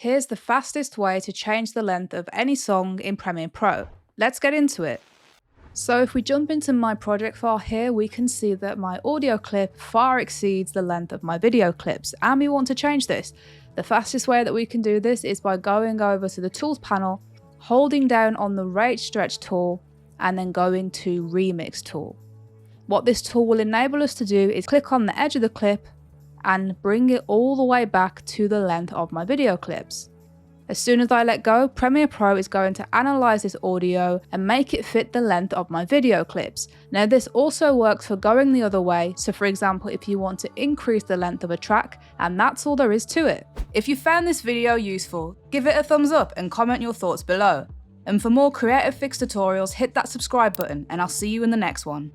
Here's the fastest way to change the length of any song in Premiere Pro. Let's get into it. So if we jump into my project file here, we can see that my audio clip far exceeds the length of my video clips, and we want to change this. The fastest way that we can do this is by going over to the Tools panel, holding down on the Rate Stretch tool, and then going to Remix tool. What this tool will enable us to do is click on the edge of the clip and bring it all the way back to the length of my video clips. As soon as I let go, Premiere Pro is going to analyze this audio and make it fit the length of my video clips. Now this also works for going the other way, so for example if you want to increase the length of a track, and that's all there is to it. If you found this video useful, give it a thumbs up and comment your thoughts below. And for more Creative Fix tutorials, hit that subscribe button and I'll see you in the next one.